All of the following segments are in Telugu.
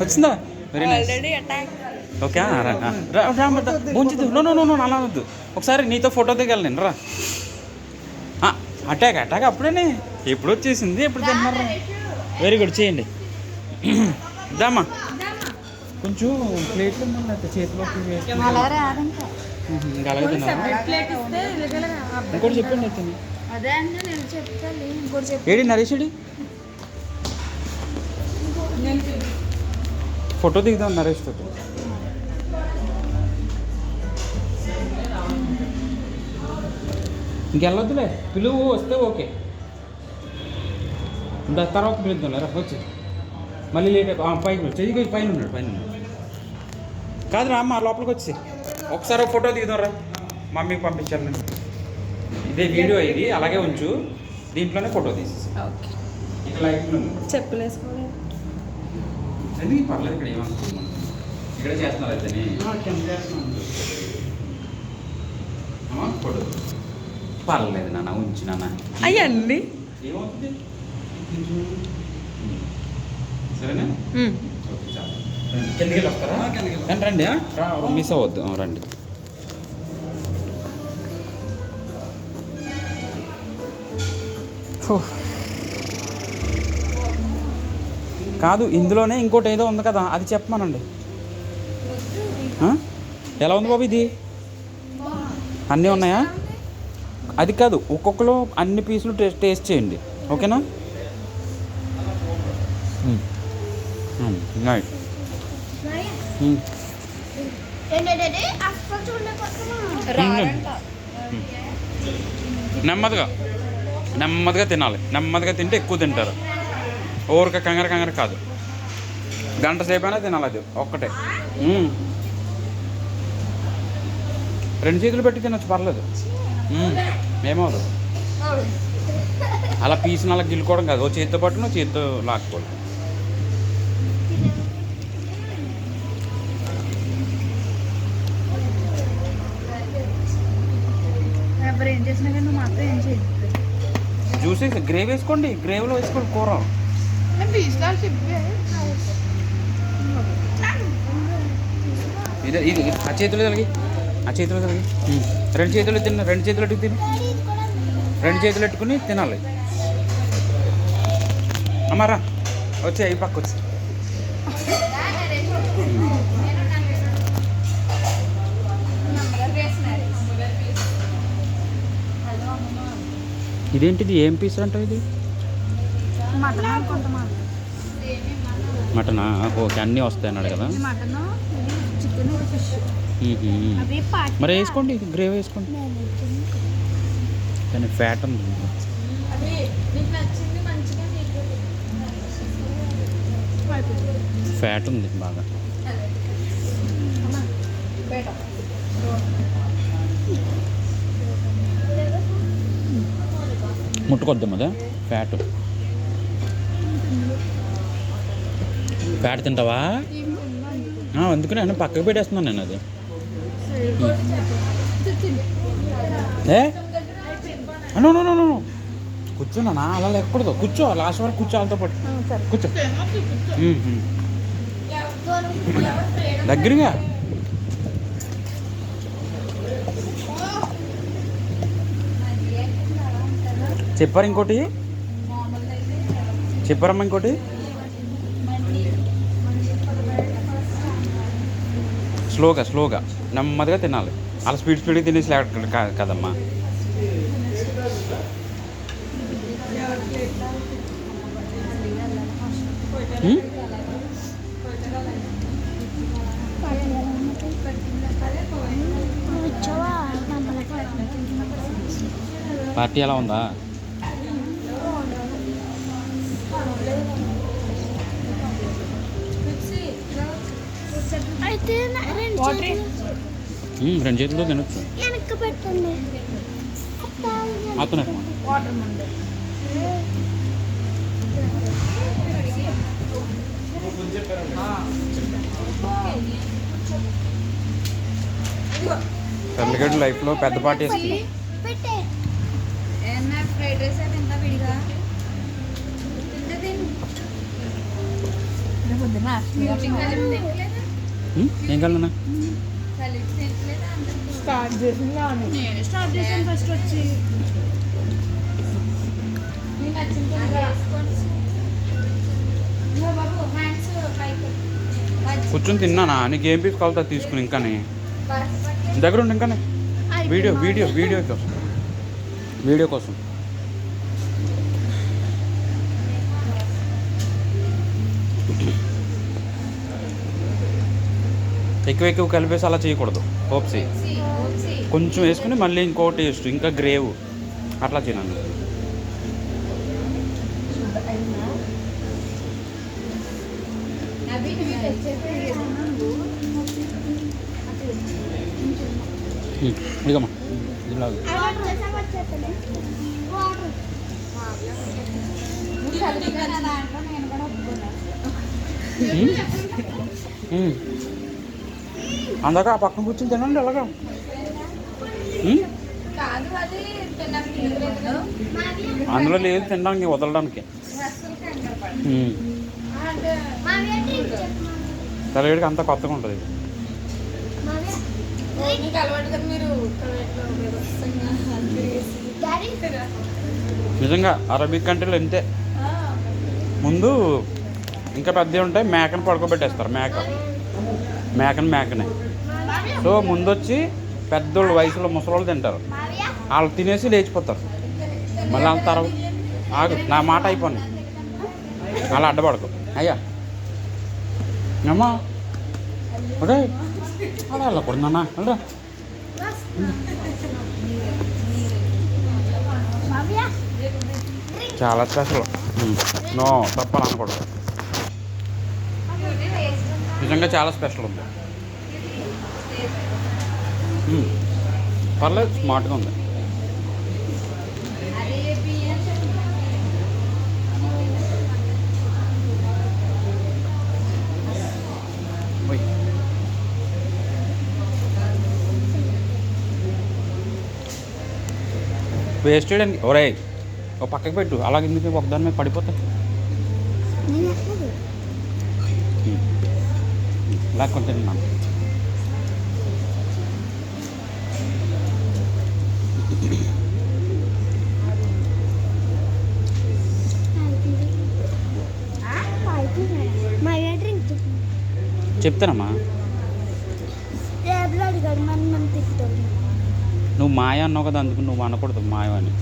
వచ్చిందా? Very nice. ఓకే భోంచిద్దు. నో నో నో నో అలా వద్దు. ఒకసారి నీతో ఫోటో దిగాలి నేను. రా అటాక్ అటాక్ అప్పుడేనే ఎప్పుడు వచ్చేసింది, ఎప్పుడు తిన్నారా? వెరీ గుడ్, చేయండి. దామా కొంచెం ప్లేట్లు అయితే చేతిలోకి ఇంకా అలాగే తిన్నా. ఇంకోటి చెప్పండి అయితే. ఏడి నరేషుడి ఫోటో దిగుదాం నరేష్ తోటి. ఇంకెళ్ళొద్దులే, పిలువు వస్తే ఓకే. తర్వాత పిలుద్దాం లేరా, వచ్చి మళ్ళీ లేట్ పైకి చెయ్యి పైన ఉన్నాడు, పైన ఉన్నాడు. కాదు రా అమ్మ లోపలికి వచ్చి ఒకసారి ఫోటో దిగుదాం రా, మమ్మీకి పంపించాను నేను. ఇదే వీడియో, ఇది అలాగే ఉంచు, దీంట్లోనే ఫోటో తీసేసి ఇట్లా చెప్పలేసుకోలేదు. ఎందుకు పర్లేదు, ఇక్కడ ఏమనుకుంటున్నాను, ఇక్కడ చేస్తున్నారు అయితే ఫోటో పర్లేదు నాన్న, ఉంచి నాన్న. అయ్యండి ఏమవుతుంది సరేనా? ఓకే చాలా. కిందకి వెళ్ళి వస్తారా? రండి, మిస్ అవ్వద్దు, రండి. కాదు, ఇందులోనే ఇంకోటి ఏదో ఉంది కదా, అది చెప్పమానండి. ఎలా ఉంది బాబు ఇది? అన్నీ ఉన్నాయా? అది కాదు, ఒక్కొక్కరు అన్ని పీసులు టేస్ట్ చేయండి, ఓకేనా? నెమ్మదిగా నెమ్మదిగా తినాలి, నెమ్మదిగా తింటే ఎక్కువ తింటారు. ఊరిక కంగారు కంగారు కాదు, గంట సేపు అయినా తినాలి, అది ఒక్కటే. 2 చేతులు పెట్టి తినొచ్చు, పర్లేదు, ఏమవుదు. అలా పీసుని అలా గిల్లుకోవడం కాదు, ఓ చేతితో పట్టు, నువ్వు చేతితో లాక్కోవాలి. జ్యూస్ వేసి గ్రేవీ వేసుకోండి, గ్రేవీలో వేసుకోండి కూర. ఇది ఇది ఆ చేతిలో కలిగి, ఆ చేతిలో కలిగి 2 చేతులు తిన్న, 2 చేతులు ఎట్టుకు తిని, 2 చేతులు పెట్టుకుని తినాలి. అమ్మారా వచ్చి ఈ పక్క వచ్చి. ఇదేంటిది, ఏం పీస్ అంటావు ఇది? మటనా? ఓకే, అన్నీ వస్తాయి అన్నాడు కదా. మరి వేసుకోండి, గ్రేవీ వేసుకోండి, కానీ ఫ్యాట్ ఉంది, ఫ్యాట్ ఉంది బాగా. ముట్టుకొద్దాం అదే ఫ్యాట్. ఫ్యాట్ తింటావా? అందుకనే నేను పక్కకు పెట్టేస్తున్నాను నేను అది. కూర్చోనా, అలా లేకూడదు, కూర్చో, లాస్ట్ వరకు కూర్చో, వాళ్ళతో పాటు కూర్చో. దగ్గరగా చెప్పారు. ఇంకోటి చెప్పారమ్మా, ఇంకోటి స్లోగా స్లోగా నెమ్మదిగా తినాలి, అలా స్పీడ్గా తినేసి కదమ్మా. పార్టీ ఎలా ఉందా? రెండు చేతులతో తినొచ్చు. అతనే చల్లగడ్డ లైఫ్లో పెద్ద పార్టీ వేసుకున్నాం. ఏం కావాలన్నా స్టార్ట్ చేసాను ఫస్ట్ వచ్చి కూర్చొని తిన్నానా నీకు ఏం పీస్ కావాలో తీసుకుని ఇంకానే దగ్గర ఉండి ఇంకానే వీడియో కోసం ఎక్కువ కలిపేసి అలా చేయకూడదు హోప్సీ కొంచెం వేసుకుని మళ్ళీ ఇంకో టేస్ట్ ఇంకా గ్రేవ్ అట్లా తినండి ఇదిగమ్మా ఇలాగ అందాక ఆ పక్కన కూర్చొని తినండి అలాగా అందులో లేదు తినడానికి వదలడానికి తలగడికి అంత కొత్తగా ఉంటుంది నిజంగా అరబిక్ కంట్రీలో ఇంతే ముందు ఇంకా పెద్దవి ఉంటాయి మేకను పడుకోబెట్టేస్తారు మేకనే సో ముందు వచ్చి పెద్దోళ్ళు వయసులో ముసలోళ్ళు తింటారు వాళ్ళు తినేసి లేచిపోతారు మళ్ళీ వాళ్ళ తర్వాత ఆగు నా మాట అయిపోయింది అలా అడ్డపడకు అయ్యా అమ్మా ఓకే అలా వెళ్ళకూడదు నాన్న వెళ్ళరా చాలా స్పెషల్ నో తప్పని అనకూడదు నిజంగా చాలా స్పెషల్ ఉంది పర్లేదు స్మార్ట్గా ఉంది వేస్ట్ చేయడానికి ఒరే ఒక పక్కకి పెట్టు అలాగే ఎందుకు ఒకదాని మీద పడిపోతాయి లేకుంటే తిన్నాను చెప్తానమ్మా నువ్వు మాయ అన్నావు కదా అందుకు నువ్వు అనకూడదు మాయ అని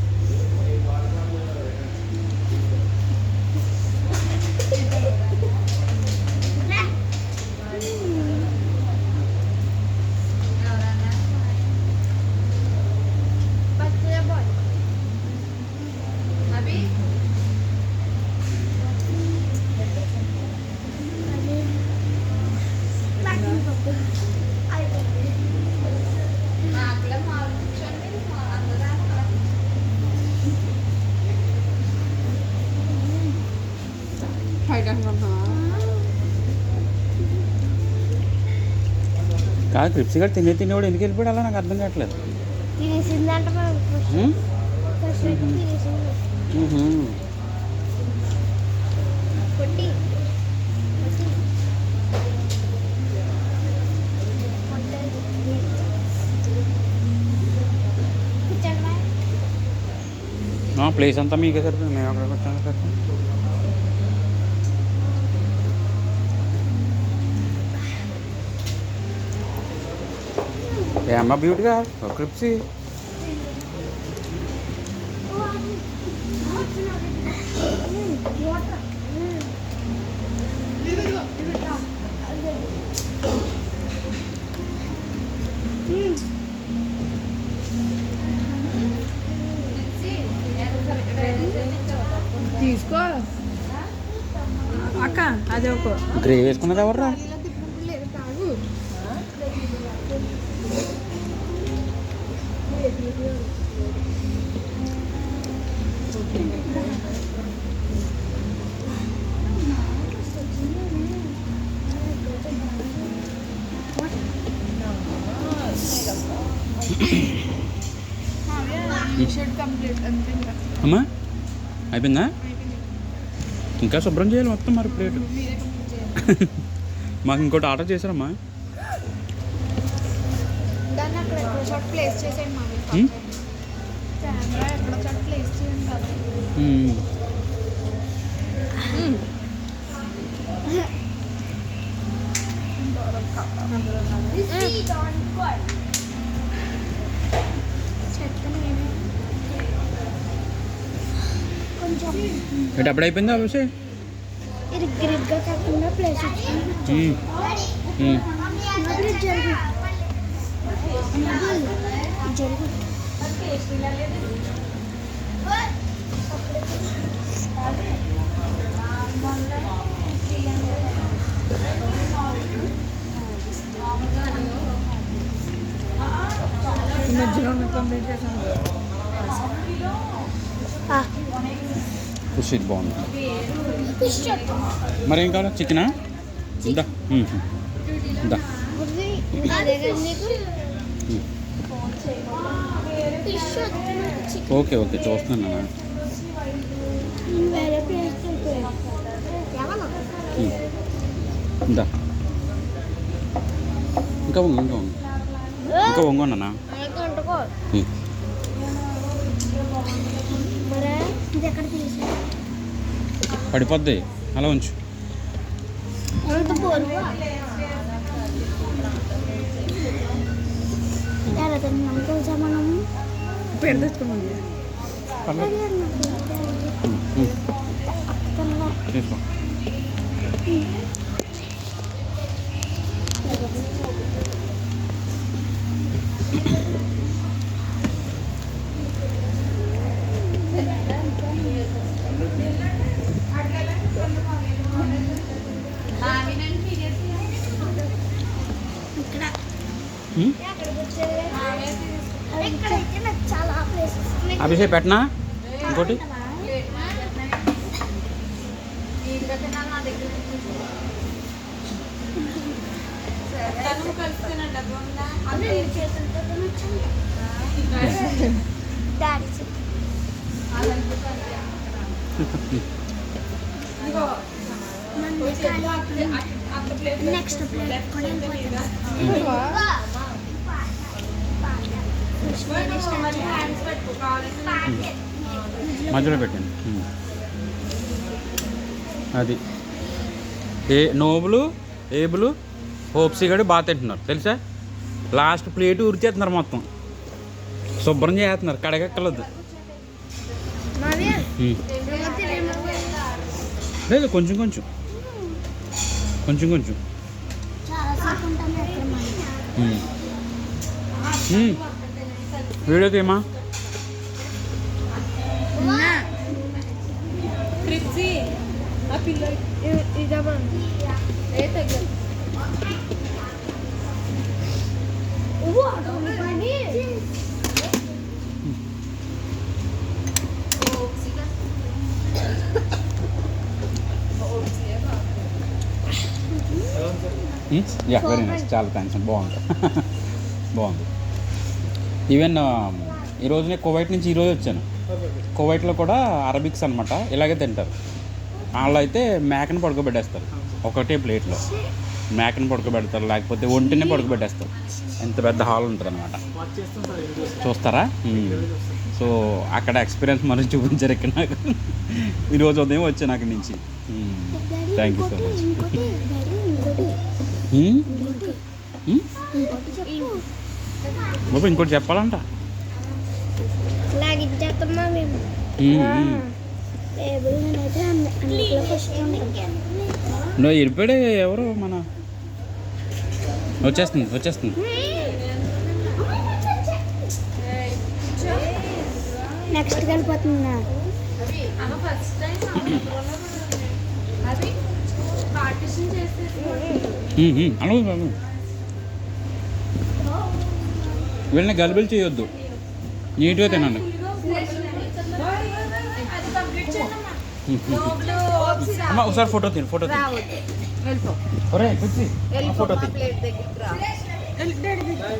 కాదు క్రిప్సీ గారు తినేవాడు ఎందుకు వెళ్ళిపోయాడు అలా నాకు అర్థం కావట్లేదు ప్లేస్ అంతా మీకే సరిపోయింది మేము అక్కడికి వచ్చాను సరిపోయింది ఏమ్మా బ్యూటీగా క్రిప్సీ తీసుకో అక్క అదే ఒక గ్రేవీ వేసుకున్నది ఎవర్రా అమ్మా అయిపోయిందా ఇంకా శుభ్రం చేయాలి మొత్తం మరి ప్లేట్ మాకు ఇంకోటి ఆర్డర్ చేశారమ్మా. దాన్ని అక్కడ ఎక్కడో చోట ప్లేస్ చేసేయండి మమ్మీ. కెమెరా ఎక్కడో చోట ప్లేస్ చేయండి కదా. కొంచెం అంటే అప్పుడు అయిపోయిందా అభిషే? ఇరుగ్గా కాకుండా ప్లేస్ జరుగు జరుగు. ఫిష్ ఇది బాగుంది. మరి ఏం కావాలా? చికెనా? ఇందా ఇందా. ఓకే ఓకే చూస్తున్నాను నాన్న. ఇందా ఇంకా వంగు ఇంకా వంగు అన్నా. పడిపోద్ది, అలా ఉంచు. తీసుకో. అభిషేక్ పెట్టనా ఇంకోటి? నెక్స్ట్ మధ్యలో పెట్టండి. అది నోబులు ఏబులు హోప్సీ గడి బాగా తింటున్నారు తెలుసా. లాస్ట్ ప్లేట్ ఉరిచేస్తున్నారు, మొత్తం శుభ్రం చేస్తున్నారు, కడగక్కర్లేదు. లేదు కొంచెం కొంచెం కొంచెం కొంచెం. వీడియో తీయమా? యా వెరీ నైస్, చాలా థ్యాంక్స్ అండి, బాగుంది బాగుంది. ఈవెన్ ఈరోజు నేను కువైట్ నుంచి ఈరోజు వచ్చాను. కువైట్లో కూడా అరబిక్స్ అనమాట ఇలాగే తింటారు. వాళ్ళు అయితే మేకను పడుకోబెట్టేస్తారు, ఒకటే ప్లేట్లో మేకను పడుకోబెడతారు, లేకపోతే ఒంటినే పడుకోబెట్టేస్తారు. ఎంత పెద్ద హాల్ ఉంటుంది అనమాట. చూస్తారా? సో అక్కడ ఎక్స్పీరియన్స్ మనం చూపించారు ఇక్కడ నాకు. ఈరోజు ఉదయం వచ్చాను అక్కడి నుంచి. Thank you so much. బాబు ఇంకోటి చెప్పాలంట. నువ్వు వెళ్ళిపోయాడే ఎవరు మన వచ్చేస్తుంది వచ్చేస్తుంది. నెక్స్ట్ వెళ్ళిపోతున్నా. అలా వీళ్ళని గలిబిలు చేయొద్దు, నీట్గా తినండి. అమ్మా ఒకసారి ఫోటో తిని ఫోటో ఫోటో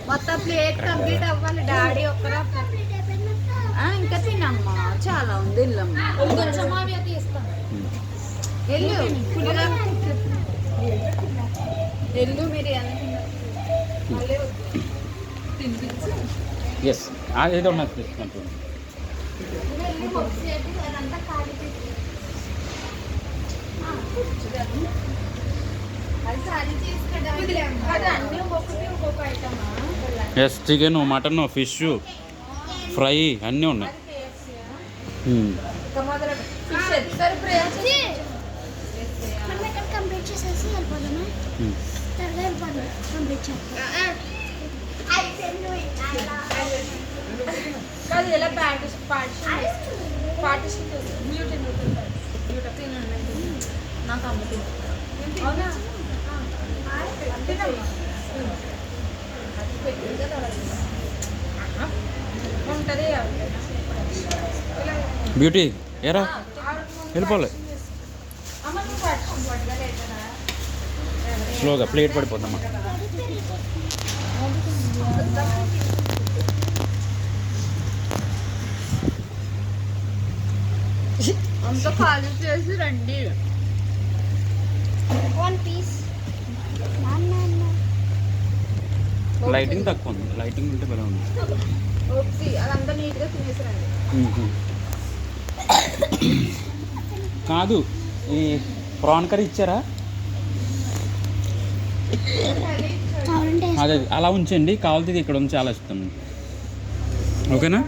మొత్తం ప్లేట్ కంప్లీట్ అవ్వాలి డాడీ ఒక్కరా. ఇంకా తినమ్మా, చాలా ఉంది వెళ్ళమ్మా. కొంచెం తీస్తాను. ఎల్లు మీరు ఎంత తినిపించి ఎస్ ఏదో ఉన్నది తీసుకుంటాం. వెళ్ళి బొక్స్ చేసి అదంతా ఖాళీ చేసి అది ఖాళీ చేసి కదా అది అన్నీ ఒక్కొక్క ఐటమా yes chicken, mutton, fish, fry అన్నీ ఉన్నాయి. సరే ప్రయాసం మనం ఇక్కడ కంప్లీట్ చేసేసి వెళ్ళిపోదామా? త్వరగా వెళ్ళిపోదాం కంప్లీట్ చేస్తాం. కాదు ఎలా పార్టిషన్ మ్యూట్ నాకు అమ్ముతుంది అవునా ఉంటుంది బ్యూటీ ఏరా వెళ్ళిపోలే స్లోగా ప్లేట్ పడిపోద్దమ్మా. అంత ఖాళీ చేసి రండి. వన్ పీస్ లైటింగ్ తక్కువ ఉంది, లైటింగ్ ఉంటే బలం ఉంది. ఓకే అదంతా నీట్గా తినేసి రండి. కాదు ఈ ప్రాన్ కర్రీ ఇచ్చారా? అదే అలా ఉంచండి, కావాల్సింది ఇక్కడ ఉంది, చాలా ఇష్టం. ఓకేనా?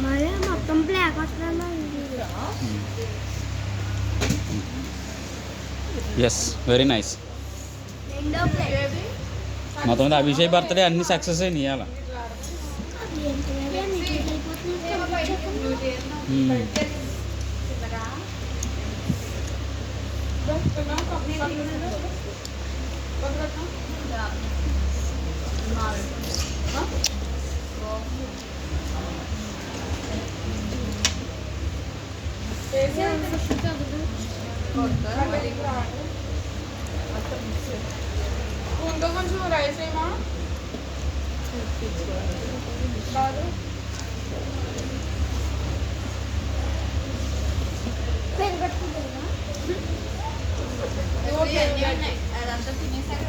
మరి మొత్తం బ్లాక్ వస్తుందా? Yes very nice. రెండో ప్లేట్ మొత్తం మీద అభిషేక్ బర్త్డే అన్ని సక్సెస్ అయినాయి ఇవాళ. ఇంకా కొంచెం రైస్ ఏమా కాదు అదంతా తినేసాక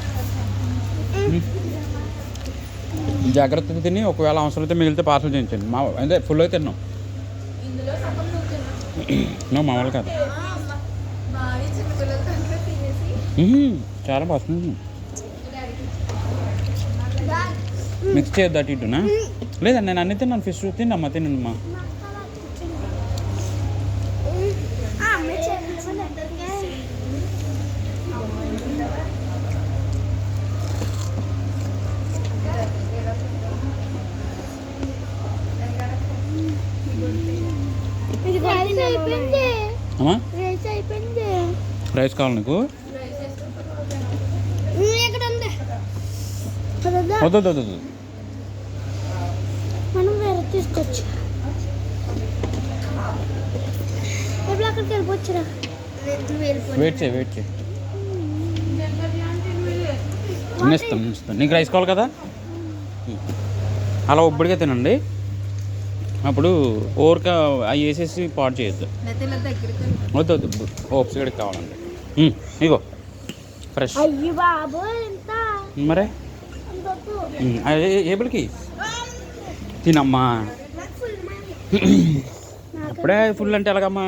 జాగ్రత్తగా తిని ఒకవేళ అవసరమైతే మిగిలితే పార్సల్ చేయించండి. మా అంటే ఫుల్ అయితే తిన్నాం. ఇందులో సగం నువ్వు తిన్నా నో మామూలు కాదు, బాగా చిన్నపిల్లలతో అంతా తినేసి చాలా బాగుంది. మిక్స్ చేయొద్దు అటు ఇటునా? లేదండి నేను అన్నీ తిన్నాను. ఫిష్ తిన్నమ్మా, తినమ్మా. అమ్మా రైస్ కావాలి నీకు? వద్దు వద్దు వద్దు. మనం వేరే తీసుకోవచ్చు. ఎప్పుడు అక్కడికి వెళ్ళిపోవచ్చురా? వెయిట్ చేయి, వెయిట్ చేయి. ఇస్తాను నీకు రైస్ కావాలి కదా, అలా ఒబ్బడిగా తినండి. అప్పుడు ఓవర్గా అవి వేసేసి పాడు చేయొద్దు. వద్దు వద్దు, ఓప్స్ గడికి కావాలండి. ఇగో ఫ్రెష్. అయ్యి బాబు ఎంత మరే ఏబుల్కి తినమ్మా. అప్పుడే ఫుల్ అంటే ఎలాగమ్మా?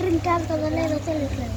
డ్రింక్ అవుతుందో లేదో తెలియట్లేదు.